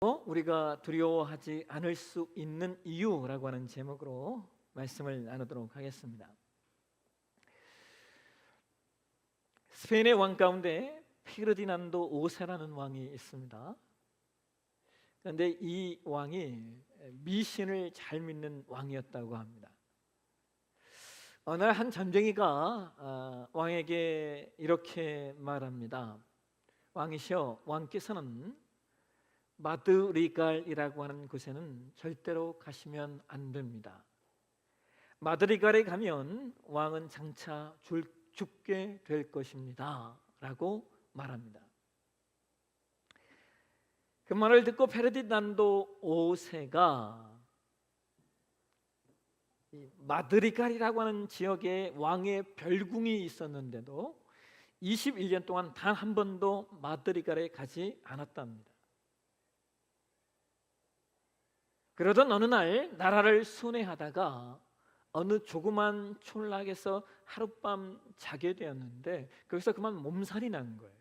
우리가 두려워하지 않을 수 있는 이유라고 하는 제목으로 말씀을 나누도록 하겠습니다. 스페인의 왕 가운데 페르디난도 5세라는 왕이 있습니다. 그런데 이 왕이 미신을 잘 믿는 왕이었다고 합니다. 어느 날 한 점쟁이가 왕에게 이렇게 말합니다. 왕이시여, 왕께서는 마드리갈이라고 하는 곳에는 절대로 가시면 안 됩니다. 마드리갈에 가면 왕은 장차 죽게 될 것입니다 라고 말합니다. 그 말을 듣고 페르디난도 5세가 마드리갈이라고 하는 지역에 왕의 별궁이 있었는데도 21년 동안 단 한 번도 마드리갈에 가지 않았답니다. 그러던 어느 날 나라를 순회하다가 어느 조그만 촌락에서 하룻밤 자게 되었는데 거기서 그만 몸살이 난 거예요.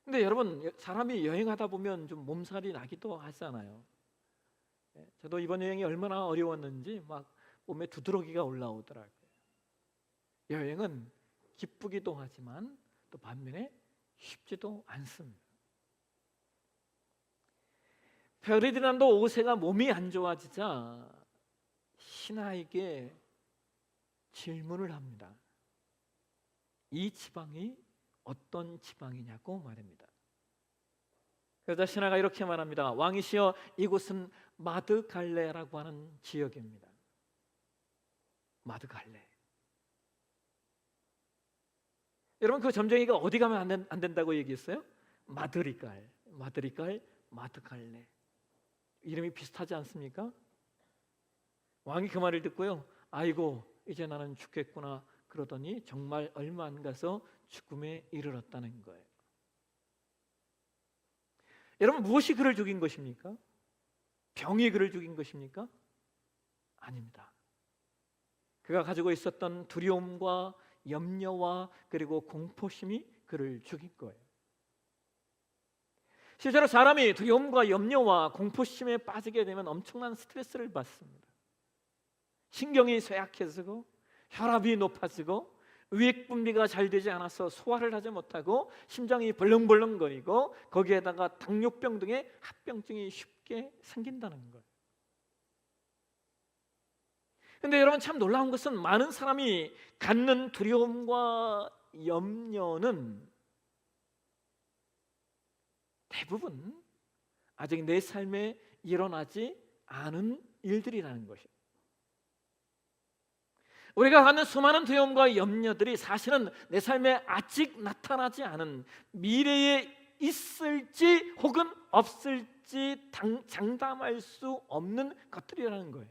근데 여러분, 사람이 여행하다 보면 좀 몸살이 나기도 하잖아요. 저도 이번 여행이 얼마나 어려웠는지 막 몸에 두드러기가 올라오더라고요. 여행은 기쁘기도 하지만 또 반면에 쉽지도 않습니다. 페르디난도 5세가 몸이 안 좋아지자 신하에게 질문을 합니다. 이 지방이 어떤 지방이냐고 말입니다. 그러자 신하가 이렇게 말합니다. 왕이시여, 이곳은 마드갈레라고 하는 지역입니다. 마드갈레. 여러분, 그 점쟁이가 어디 가면 안 된다고 얘기했어요? 마드리갈, 마드갈레. 이름이 비슷하지 않습니까? 왕이 그 말을 듣고요, 아이고 이제 나는 죽겠구나 그러더니 정말 얼마 안 가서 죽음에 이르렀다는 거예요. 여러분, 무엇이 그를 죽인 것입니까? 병이 그를 죽인 것입니까? 아닙니다. 그가 가지고 있었던 두려움과 염려와 그리고 공포심이 그를 죽인 거예요. 실제로 사람이 두려움과 염려와 공포심에 빠지게 되면 엄청난 스트레스를 받습니다. 신경이 쇠약해지고 혈압이 높아지고 위액분비가 잘 되지 않아서 소화를 하지 못하고 심장이 벌렁벌렁거리고 거기에다가 당뇨병 등의 합병증이 쉽게 생긴다는 거예요. 근데 여러분, 참 놀라운 것은 많은 사람이 갖는 두려움과 염려는 대부분 아직 내 삶에 일어나지 않은 일들이라는 것이에요. 우리가 갖는 수많은 두려움과 염려들이 사실은 내 삶에 아직 나타나지 않은 미래에 있을지 혹은 없을지 장담할 수 없는 것들이라는 거예요.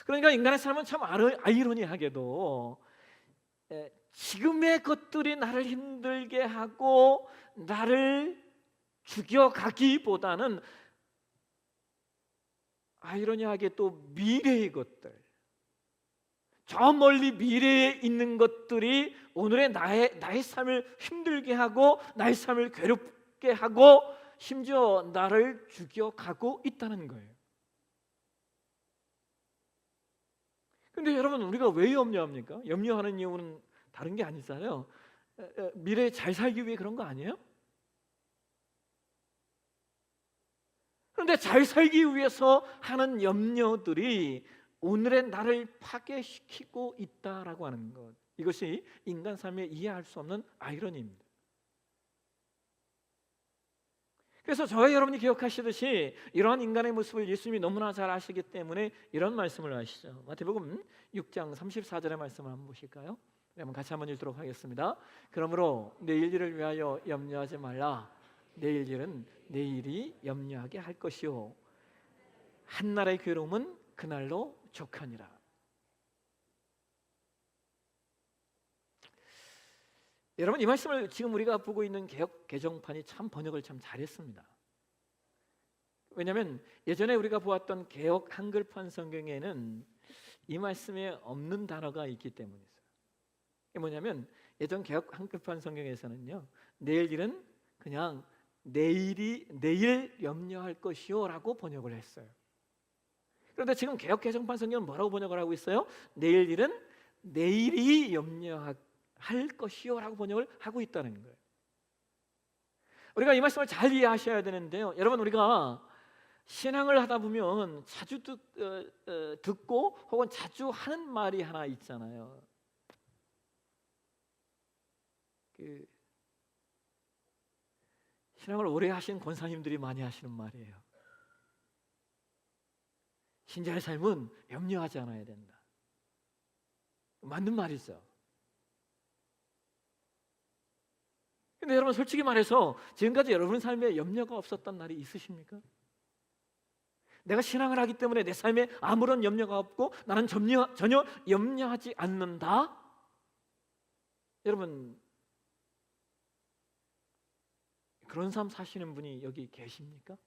그러니까 인간의 삶은 참 아이러니하게도 지금의 것들이 나를 힘들게 하고 나를 죽여가기보다는 아이러니하게 또 미래의 것들, 저 멀리 미래에 있는 것들이 오늘의 나의 삶을 힘들게 하고 나의 삶을 괴롭게 하고 심지어 나를 죽여가고 있다는 거예요. 근데 여러분, 우리가 왜 염려합니까? 염려하는 이유는 다른 게 아니잖아요. 미래에 잘 살기 위해 그런 거 아니에요? 그런데 잘 살기 위해서 하는 염려들이 오늘의 나를 파괴시키고 있다라고 하는 것, 이것이 인간 삶에 이해할 수 없는 아이러니입니다. 그래서 저와 여러분이 기억하시듯이 이러한 인간의 모습을 예수님이 너무나 잘 아시기 때문에 이런 말씀을 하시죠. 마태복음 6장 34절의 말씀을 한번 보실까요? 한번 같이 한번 읽도록 하겠습니다. 그러므로 내일 일을 위하여 염려하지 말라. 내일 일은 내일이 염려하게 할 것이요 한날의 괴로움은 그날로 족하니라. 여러분, 이 말씀을 지금 우리가 보고 있는 개역 개정판이 참 번역을 참 잘했습니다. 왜냐하면 예전에 우리가 보았던 개역 한글판 성경에는 이 말씀에 없는 단어가 있기 때문이죠. 이게 뭐냐면 예전 개역 한글판 성경에서는요, 내일 일은 그냥 내일 염려할 것이요라고 번역을 했어요. 그런데 지금 개역 개정판 성경은 뭐라고 번역을 하고 있어요? 내일 일은 내일이 염려할 것이요라고 번역을 하고 있다는 거예요. 우리가 이 말씀을 잘 이해하셔야 되는데요. 여러분, 우리가 신앙을 하다 보면 자주 듣고 혹은 자주 하는 말이 하나 있잖아요. 신앙을 오래 하신 권사님들이 많이 하시는 말이에요. 신자의 삶은 염려하지 않아야 된다. 맞는 말이죠. 근데 여러분, 솔직히 말해서 지금까지 여러분 삶에 염려가 없었던 날이 있으십니까? 내가 신앙을 하기 때문에 내 삶에 아무런 염려가 없고 나는 전혀 염려하지 않는다? 여러분, 그런 삶 사시는 분이 여기 계십니까?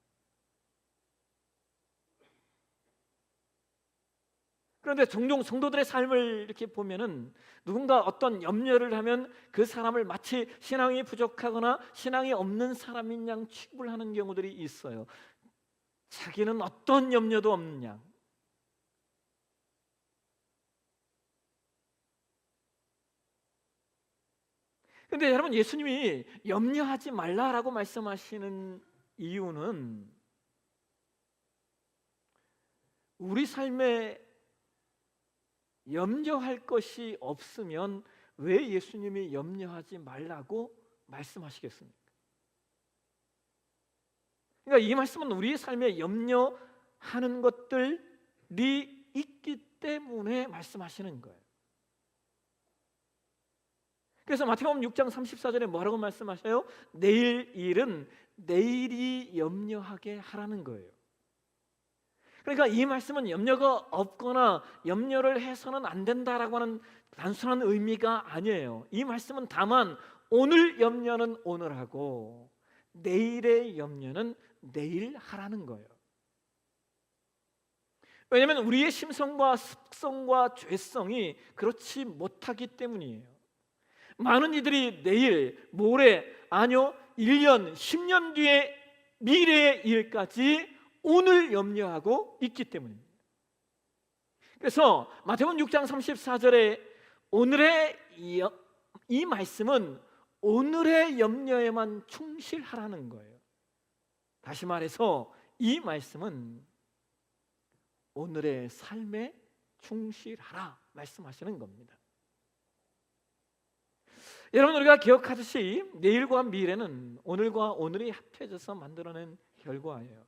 그런데 종종 성도들의 삶을 이렇게 보면은 누군가 어떤 염려를 하면 그 사람을 마치 신앙이 부족하거나 신앙이 없는 사람인 양 취급을 하는 경우들이 있어요. 자기는 어떤 염려도 없는 양. 근데 여러분, 예수님이 염려하지 말라라고 말씀하시는 이유는 우리 삶에 염려할 것이 없으면 왜 예수님이 염려하지 말라고 말씀하시겠습니까? 그러니까 이 말씀은 우리의 삶에 염려하는 것들이 있기 때문에 말씀하시는 거예요. 그래서 마태복음 6장 34절에 뭐라고 말씀하셔요? 내일 일은 내일이 염려하게 하라는 거예요. 그러니까 이 말씀은 염려가 없거나 염려를 해서는 안 된다라고 하는 단순한 의미가 아니에요. 이 말씀은 다만 오늘 염려는 오늘 하고 내일의 염려는 내일 하라는 거예요. 왜냐하면 우리의 심성과 습성과 죄성이 그렇지 못하기 때문이에요. 많은 이들이 내일, 모레, 아니요 1년, 10년 뒤의 미래의 일까지 오늘 염려하고 있기 때문입니다. 그래서 마태복음 6장 34절에 오늘의 이 말씀은 오늘의 염려에만 충실하라는 거예요. 다시 말해서 이 말씀은 오늘의 삶에 충실하라 말씀하시는 겁니다. 여러분, 우리가 기억하듯이 내일과 미래는 오늘과 오늘이 합해져서 만들어낸 결과예요.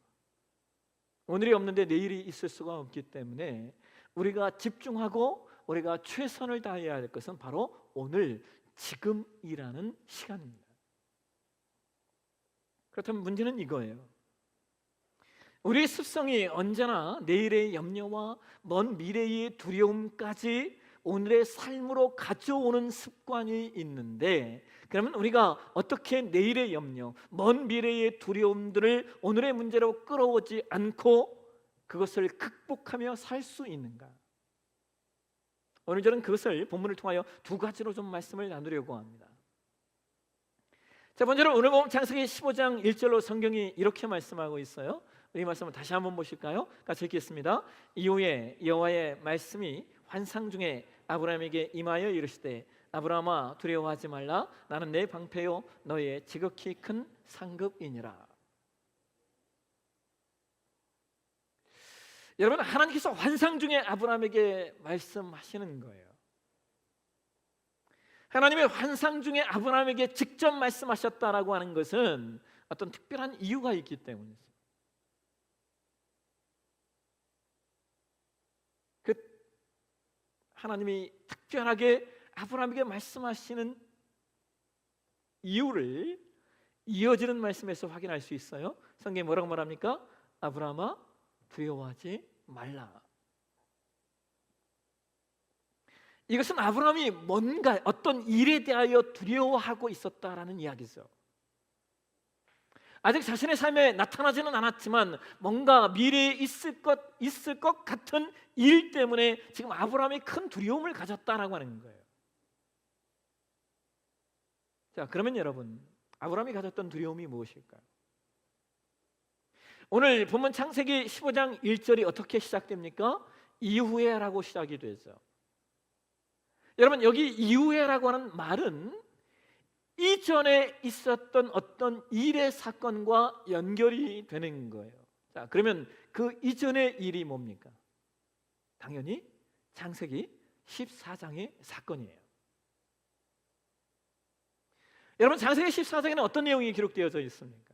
오늘이 없는데 내일이 있을 수가 없기 때문에 우리가 집중하고 우리가 최선을 다해야 할 것은 바로 오늘, 지금이라는 시간입니다. 그렇다면 문제는 이거예요. 우리의 습성이 언제나 내일의 염려와 먼 미래의 두려움까지 오늘의 삶으로 가져오는 습관이 있는데, 그러면 우리가 어떻게 내일의 염려, 먼 미래의 두려움들을 오늘의 문제로 끌어오지 않고 그것을 극복하며 살 수 있는가? 오늘 저는 그것을 본문을 통하여 두 가지로 좀 말씀을 나누려고 합니다. 자, 먼저로 오늘 보면 창세기 15장 1절로 성경이 이렇게 말씀하고 있어요. 이 말씀을 다시 한번 보실까요? 같이 읽겠습니다. 이후에 여호와의 말씀이 환상 중에 아브라함에게 임하여 이르시되 아브라함아 두려워하지 말라 나는 내 방패요 너의 지극히 큰 상급이니라. 여러분, 하나님께서 환상 중에 아브라함에게 말씀하시는 거예요. 하나님의 환상 중에 아브라함에게 직접 말씀하셨다라고 하는 것은 어떤 특별한 이유가 있기 때문이죠. 하나님이 특별하게 아브라함에게 말씀하시는 이유를 이어지는 말씀에서 확인할 수 있어요. 성경이 뭐라고 말합니까? 아브라함아 두려워하지 말라. 이것은 아브라함이 뭔가 어떤 일에 대하여 두려워하고 있었다라는 이야기죠. 아직 자신의 삶에 나타나지는 않았지만 뭔가 미래에 있을 것 같은 일 때문에 지금 아브라함이 큰 두려움을 가졌다라고 하는 거예요. 자, 그러면 여러분, 아브라함이 가졌던 두려움이 무엇일까요? 오늘 본문 창세기 15장 1절이 어떻게 시작됩니까? 이후에라고 시작이 되죠. 여러분, 여기 이후에라고 하는 말은 이전에 있었던 어떤 일의 사건과 연결이 되는 거예요. 자, 그러면 그 이전의 일이 뭡니까? 당연히 창세기 14장의 사건이에요. 여러분, 창세기 14장에는 어떤 내용이 기록되어져 있습니까?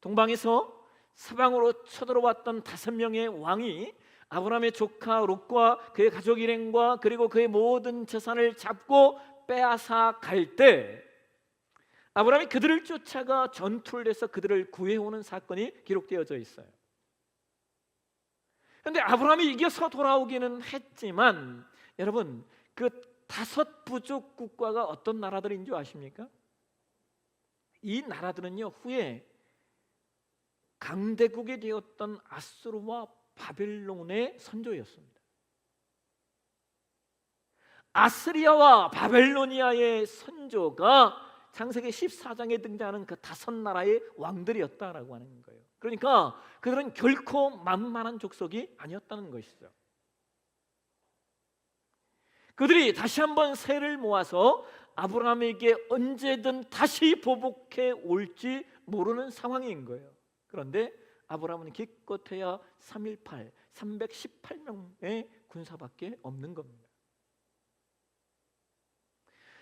동방에서 서방으로 쳐들어왔던 5명의 왕이 아브라함의 조카 롯과 그의 가족 일행과 그리고 그의 모든 재산을 잡고 빼앗아 갈 때 아브라함이 그들을 쫓아가 전투를 해서 그들을 구해오는 사건이 기록되어져 있어요. 그런데 아브라함이 이겨서 돌아오기는 했지만 여러분, 그 5 부족 국가가 어떤 나라들인 줄 아십니까? 이 나라들은요, 후에 강대국이 되었던 아수르와 바벨론의 선조였습니다. 아스리아와 바벨로니아의 선조가 창세기 14장에 등장하는 그 5 나라의 왕들이었다라고 하는 거예요. 그러니까 그들은 결코 만만한 족속이 아니었다는 것이죠. 그들이 다시 한번 세를 모아서 아브라함에게 언제든 다시 보복해 올지 모르는 상황인 거예요. 그런데 아브라함은 기껏해야 318, 318명의 군사밖에 없는 겁니다.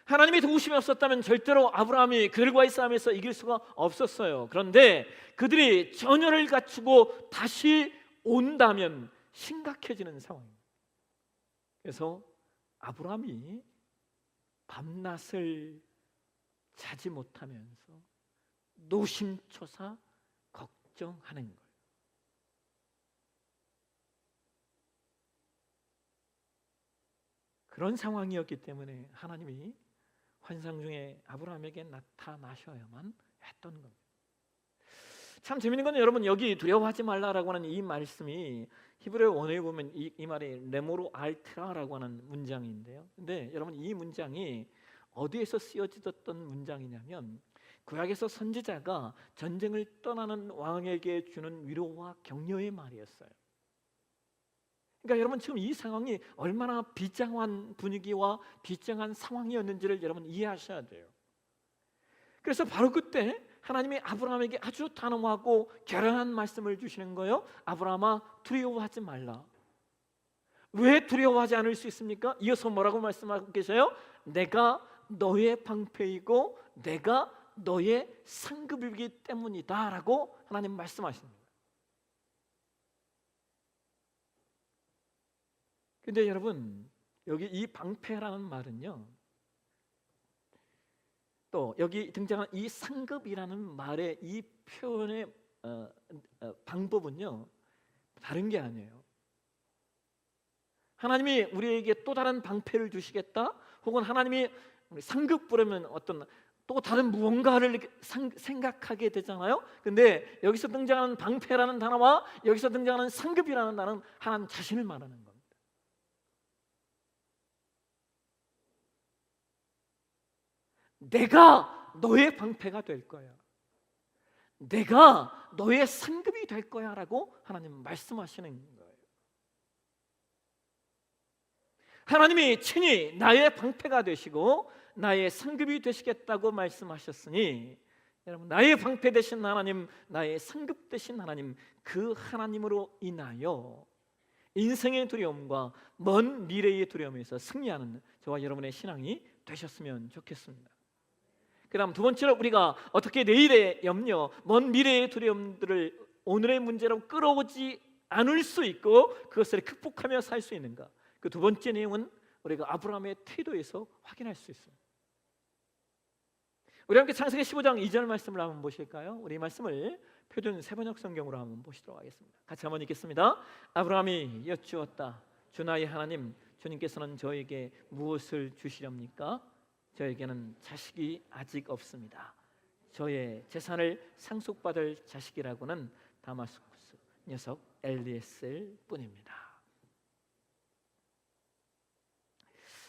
하나님이 도우심이 없었다면 절대로 아브라함이 그들과의 싸움에서 이길 수가 없었어요. 그런데 그들이 전열을 갖추고 다시 온다면 심각해지는 상황입니다. 그래서 아브라함이 밤낮을 자지 못하면서 노심초사 걱정하는 거예요. 그런 상황이었기 때문에 하나님이 환상 중에 아브라함에게 나타나셔야만 했던 겁니다. 참 재밌는 건 여러분, 여기 두려워하지 말라라고 하는 이 말씀이 히브리어 원어에 보면 이 말이 레모로 알트라라고 하는 문장인데요. 근데 여러분, 이 문장이 어디에서 쓰여졌던 문장이냐면 구약에서 선지자가 전쟁을 떠나는 왕에게 주는 위로와 격려의 말이었어요. 그러니까 여러분, 지금 이 상황이 얼마나 비장한 분위기와 비장한 상황이었는지를 여러분 이해하셔야 돼요. 그래서 바로 그때 하나님이 아브라함에게 아주 단호하고 결연한 말씀을 주시는 거예요. 아브라함아, 두려워하지 말라. 왜 두려워하지 않을 수 있습니까? 이어서 뭐라고 말씀하고 계세요? 내가 너의 방패이고 내가 너의 상급이기 때문이다 라고 하나님 말씀하십니다. 근데 여러분, 여기 이 방패라는 말은요, 또 여기 등장한 이 상급이라는 말의 이 표현의 방법은요, 다른 게 아니에요. 하나님이 우리에게 또 다른 방패를 주시겠다, 혹은 하나님이 상급 부르면 어떤 또 다른 무언가를 생각하게 되잖아요. 근데 여기서 등장하는 방패라는 단어와 여기서 등장하는 상급이라는 단어는 하나님 자신을 말하는 겁니다. 내가 너의 방패가 될 거야. 내가 너의 상급이 될 거야 라고 하나님 말씀하시는 거예요. 하나님이 친히 나의 방패가 되시고 나의 상급이 되시겠다고 말씀하셨으니 여러분, 나의 방패 되신 하나님, 나의 상급 되신 하나님, 그 하나님으로 인하여 인생의 두려움과 먼 미래의 두려움에서 승리하는 저와 여러분의 신앙이 되셨으면 좋겠습니다. 그 다음 두 번째로, 우리가 어떻게 내일의 염려, 먼 미래의 두려움들을 오늘의 문제로 끌어오지 않을 수 있고 그것을 극복하며 살 수 있는가, 그 두 번째 내용은 우리가 아브라함의 태도에서 확인할 수 있습니다. 우리 함께 창세기 15장 2절 말씀을 한번 보실까요? 우리 말씀을 표준 세번역 성경으로 한번 보시도록 하겠습니다. 같이 한번 읽겠습니다. 아브라함이 여쭈었다. 주 나의 하나님, 주님께서는 저에게 무엇을 주시렵니까? 저에게는 자식이 아직 없습니다. 저의 재산을 상속받을 자식이라고는 다마스쿠스 녀석 엘리에셀 뿐입니다.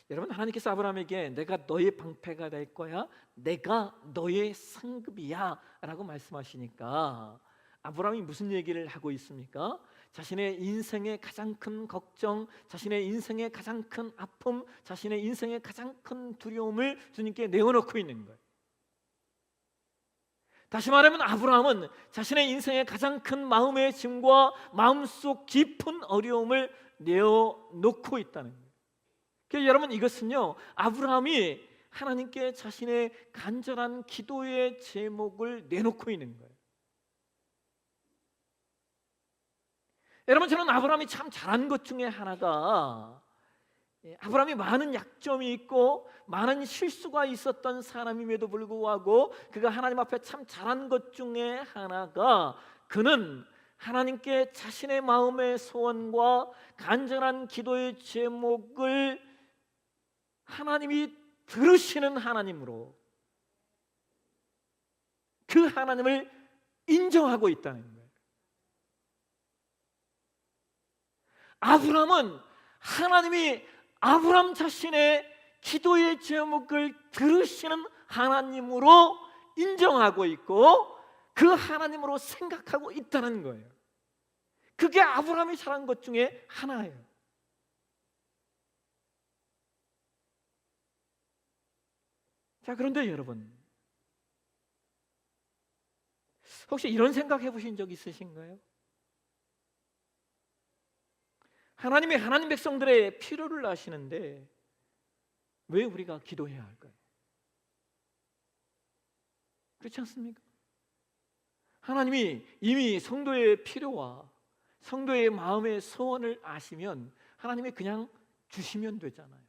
여러분, 하나님께서 아브라함에게 내가 너의 방패가 될 거야, 내가 너의 상급이야 라고 말씀하시니까 아브라함이 무슨 얘기를 하고 있습니까? 자신의 인생의 가장 큰 걱정, 자신의 인생의 가장 큰 아픔, 자신의 인생의 가장 큰 두려움을 주님께 내어놓고 있는 거예요. 다시 말하면 아브라함은 자신의 인생의 가장 큰 마음의 짐과 마음속 깊은 어려움을 내어놓고 있다는 거예요. 그래서 여러분, 이것은요, 아브라함이 하나님께 자신의 간절한 기도의 제목을 내놓고 있는 거예요. 여러분, 저는 아브라함이 참 잘한 것 중에 하나가, 아브라함이 많은 약점이 있고 많은 실수가 있었던 사람임에도 불구하고 그가 하나님 앞에 참 잘한 것 중에 하나가, 그는 하나님께 자신의 마음의 소원과 간절한 기도의 제목을 하나님이 들으시는 하나님으로, 그 하나님을 인정하고 있다는 거예요. 아브라함은 하나님이 아브라함 자신의 기도의 제목을 들으시는 하나님으로 인정하고 있고 그 하나님으로 생각하고 있다는 거예요. 그게 아브라함이 잘한 것 중에 하나예요. 자, 그런데 여러분, 혹시 이런 생각 해보신 적 있으신가요? 하나님이 하나님 백성들의 필요를 아시는데 왜 우리가 기도해야 할까요? 그렇지 않습니까? 하나님이 이미 성도의 필요와 성도의 마음의 소원을 아시면 하나님이 그냥 주시면 되잖아요.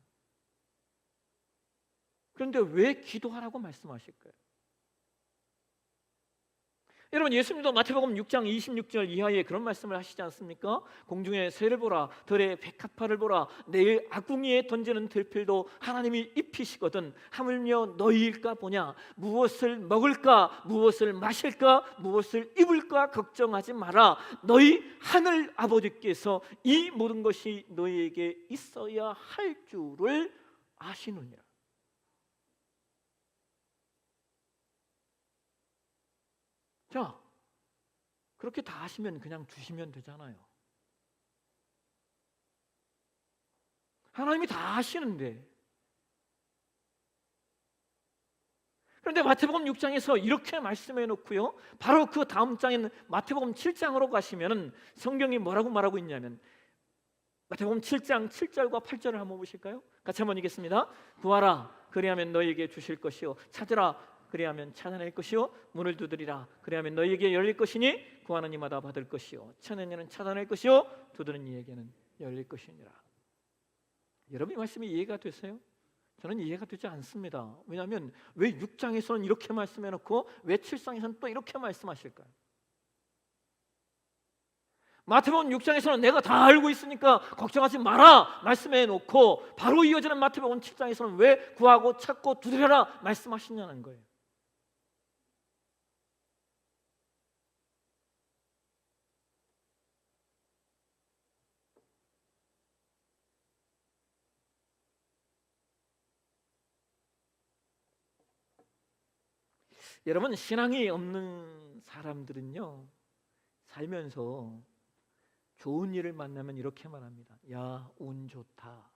그런데 왜 기도하라고 말씀하실까요? 여러분, 예수님도 마태복음 6장 26절 이하에 그런 말씀을 하시지 않습니까? 공중의 새를 보라, 들의 백합화를 보라, 내일 아궁이에 던지는 들필도 하나님이 입히시거든 하물며 너희일까 보냐. 무엇을 먹을까, 무엇을 마실까, 무엇을 입을까 걱정하지 마라. 너희 하늘 아버지께서 이 모든 것이 너희에게 있어야 할 줄을 아시느니라. 자, 그렇게 다 하시면 그냥 주시면 되잖아요. 하나님이 다 하시는데. 그런데 마태복음 6장에서 이렇게 말씀해 놓고요, 바로 그 다음 장인 마태복음 7장으로 가시면은 성경이 뭐라고 말하고 있냐면, 마태복음 7장 7절과 8절을 한번 보실까요? 같이 한번 읽겠습니다. 구하라, 그리하면 너희에게 주실 것이요, 찾으라, 그리하면 찾아낼 것이요, 문을 두드리라, 그리하면 너희에게 열릴 것이니 구하는 이마다 받을 것이요, 찾는 이는 찾아낼 것이요, 두드리는 이에게는 열릴 것이니라. 여러분, 이 말씀이 이해가 되세요? 저는 이해가 되지 않습니다. 왜냐하면 왜 6장에서는 이렇게 말씀해놓고 왜 7장에서는 또 이렇게 말씀하실까요? 마태복음 6장에서는 내가 다 알고 있으니까 걱정하지 마라 말씀해놓고 바로 이어지는 마태복음 7장에서는 왜 구하고 찾고 두드려라 말씀하시냐는 거예요. 여러분, 신앙이 없는 사람들은요, 살면서 좋은 일을 만나면 이렇게 말합니다. 야, 운 좋다,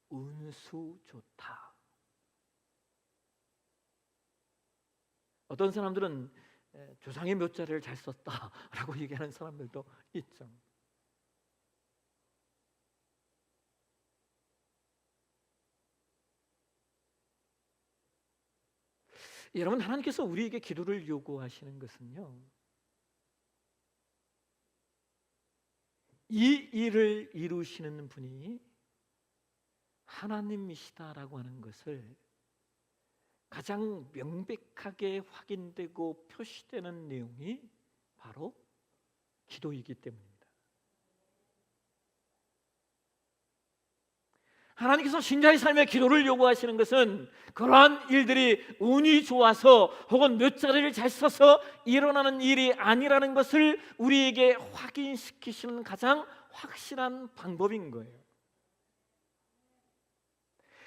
운수 좋다. 어떤 사람들은 조상의 몇 자리를 잘 썼다라고 얘기하는 사람들도 있죠. 여러분, 하나님께서 우리에게 기도를 요구하시는 것은요, 이 일을 이루시는 분이 하나님이시다라고 하는 것을 가장 명백하게 확인되고 표시되는 내용이 바로 기도이기 때문입니다. 하나님께서 신자의 삶에 기도를 요구하시는 것은 그러한 일들이 운이 좋아서 혹은 몇 자리를 잘 써서 일어나는 일이 아니라는 것을 우리에게 확인시키시는 가장 확실한 방법인 거예요.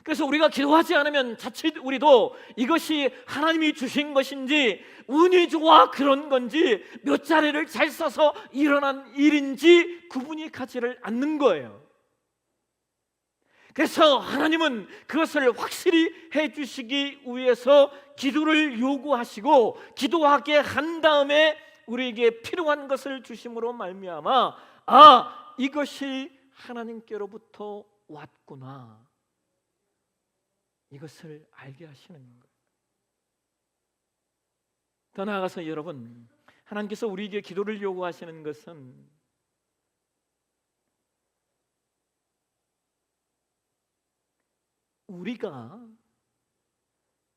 그래서 우리가 기도하지 않으면 자칫 우리도 이것이 하나님이 주신 것인지 운이 좋아 그런 건지 몇 자리를 잘 써서 일어난 일인지 구분이 가지를 않는 거예요. 그래서 하나님은 그것을 확실히 해주시기 위해서 기도를 요구하시고 기도하게 한 다음에 우리에게 필요한 것을 주심으로 말미암아 이것이 하나님께로부터 왔구나, 이것을 알게 하시는 거예요. 더 나아가서 여러분, 하나님께서 우리에게 기도를 요구하시는 것은 우리가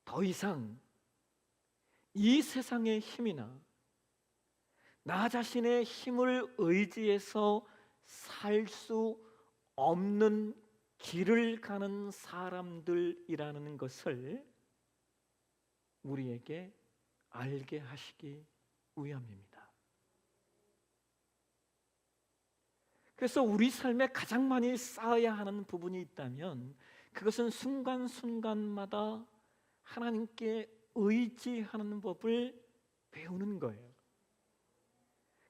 더 이상 이 세상의 힘이나 나 자신의 힘을 의지해서 살 수 없는 길을 가는 사람들이라는 것을 우리에게 알게 하시기 위함입니다. 그래서 우리 삶에 가장 많이 쌓아야 하는 부분이 있다면 그것은 순간순간마다 하나님께 의지하는 법을 배우는 거예요.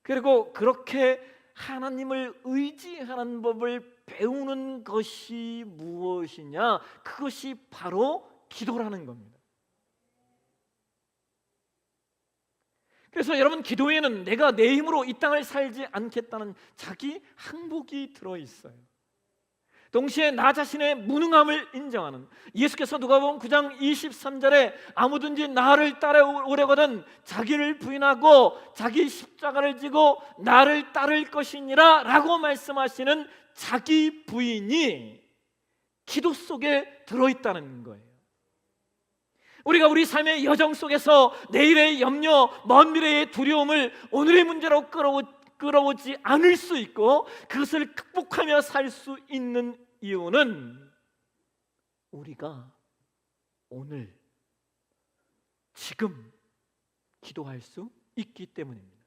그리고 그렇게 하나님을 의지하는 법을 배우는 것이 무엇이냐? 그것이 바로 기도라는 겁니다. 그래서 여러분, 기도에는 내가 내 힘으로 이 땅을 살지 않겠다는 자기 항복이 들어있어요. 동시에 나 자신의 무능함을 인정하는, 예수께서 누가복음 9장 23절에 아무든지 나를 따라오려거든 자기를 부인하고 자기 십자가를 지고 나를 따를 것이니라 라고 말씀하시는 자기 부인이 기도 속에 들어있다는 거예요. 우리가 우리 삶의 여정 속에서 내일의 염려, 먼 미래의 두려움을 오늘의 문제로 끌어오지 않을 수 있고 그것을 극복하며 살 수 있는 이유는 우리가 오늘 지금 기도할 수 있기 때문입니다.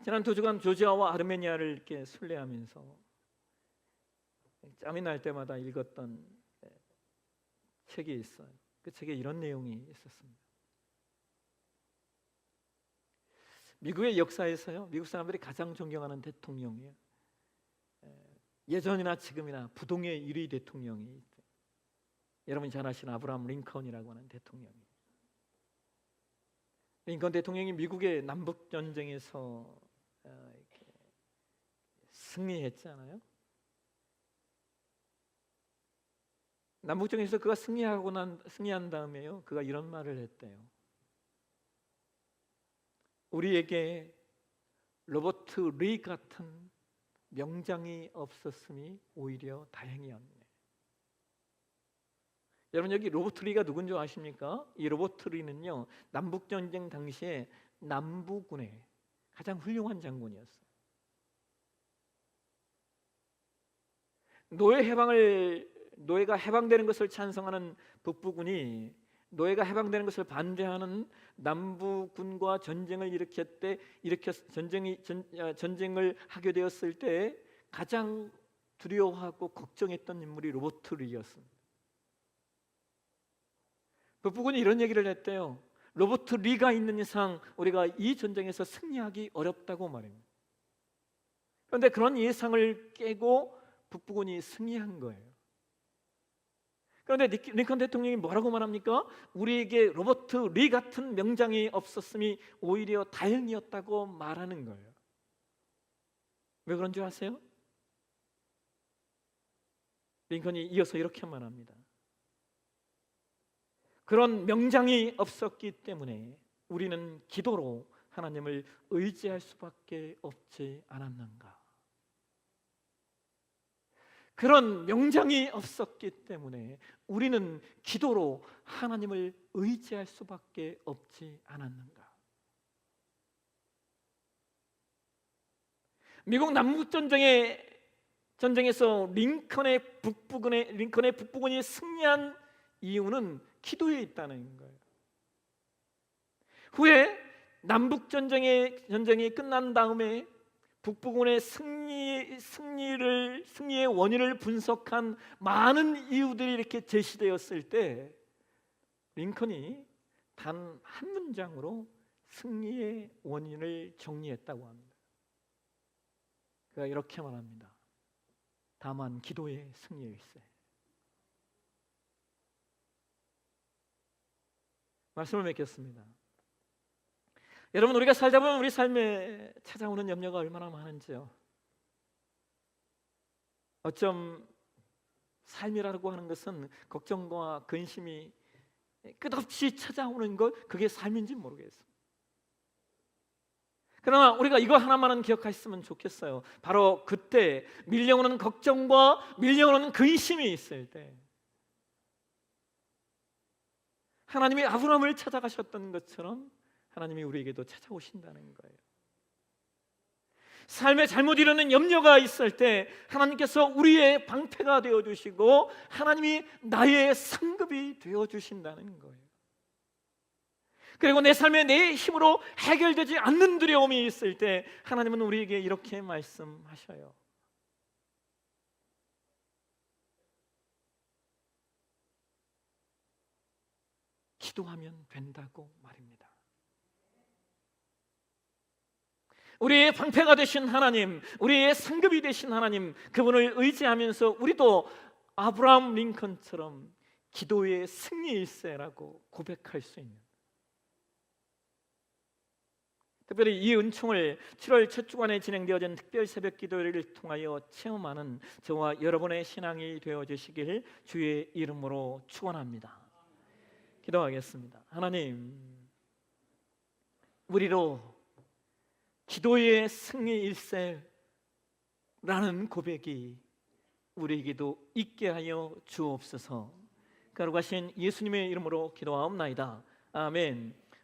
지난 2주간 조지아와 아르메니아를 이렇게 순례하면서 짬이 날 때마다 읽었던 책이 있어요. 그 책에 이런 내용이 있었습니다. 미국의 역사에서요, 미국 사람들이 가장 존경하는 대통령이에요. 예전이나 지금이나 부동의 1위 대통령이 있어요. 여러분이 잘 아시는 아브라함 링컨이라고 하는 대통령이에요. 링컨 대통령이 미국의 남북 전쟁에서 승리했잖아요. 남북전에서 그가 승리한 다음에요, 그가 이런 말을 했대요. 우리에게 로버트 리 같은 명장이 없었음이 오히려 다행이었네. 여러분, 여기 로버트 리가 누군지 아십니까? 이 로버트 리는요, 남북전쟁 당시에 남부군의 가장 훌륭한 장군이었어요. 노예가 해방되는 것을 찬성하는 북부군이 노예가 해방되는 것을 반대하는 남부군과 전쟁을 전쟁을 하게 되었을 때 가장 두려워하고 걱정했던 인물이 로버트 리였습니다. 북부군이 이런 얘기를 했대요. 로버트 리가 있는 이상 우리가 이 전쟁에서 승리하기 어렵다고 말합니다. 그런데 그런 예상을 깨고 북부군이 승리한 거예요. 그런데 링컨 대통령이 뭐라고 말합니까? 우리에게 로버트 리 같은 명장이 없었음이 오히려 다행이었다고 말하는 거예요. 왜 그런 줄 아세요? 링컨이 이어서 이렇게 말합니다. 그런 명장이 없었기 때문에 우리는 기도로 하나님을 의지할 수밖에 없지 않았는가? 그런 명장이 없었기 때문에 우리는 기도로 하나님을 의지할 수밖에 없지 않았는가? 미국 전쟁에서 링컨의 북부군이 승리한 이유는 기도에 있다는 거예요. 후에 남북 전쟁이 끝난 다음에 북부군의 승리의 원인을 분석한 많은 이유들이 이렇게 제시되었을 때 링컨이 단 한 문장으로 승리의 원인을 정리했다고 합니다. 그가 이렇게 말합니다. 다만 기도의 승리일세. 말씀을 맺겠습니다. 여러분, 우리가 살다 보면 우리 삶에 찾아오는 염려가 얼마나 많은지요. 어쩜 삶이라고 하는 것은 걱정과 근심이 끝없이 찾아오는 것, 그게 삶인지 모르겠어요. 그러나 우리가 이거 하나만은 기억하셨으면 좋겠어요. 바로 그때 밀려오는 걱정과 밀려오는 근심이 있을 때 하나님이 아브라함을 찾아가셨던 것처럼 하나님이 우리에게도 찾아오신다는 거예요. 삶에 잘못 이루는 염려가 있을 때 하나님께서 우리의 방패가 되어주시고 하나님이 나의 상급이 되어주신다는 거예요. 그리고 내 삶에 내 힘으로 해결되지 않는 두려움이 있을 때 하나님은 우리에게 이렇게 말씀하셔요. 기도하면 된다고 말입니다. 우리의 방패가 되신 하나님, 우리의 상급이 되신 하나님, 그분을 의지하면서 우리도 아브라함 링컨처럼 기도의 승리일세라고 고백할 수 있는, 특별히 이 은총을 7월 첫 주간에 진행되어진 특별 새벽 기도회를 통하여 체험하는 저와 여러분의 신앙이 되어주시길 주의 이름으로 축원합니다. 기도하겠습니다. 하나님, 우리로 기도의 승리일세라는 고백이 우리에게도 있게 하여 주옵소서. 거룩하신 예수님의 이름으로 기도하옵나이다. 아멘.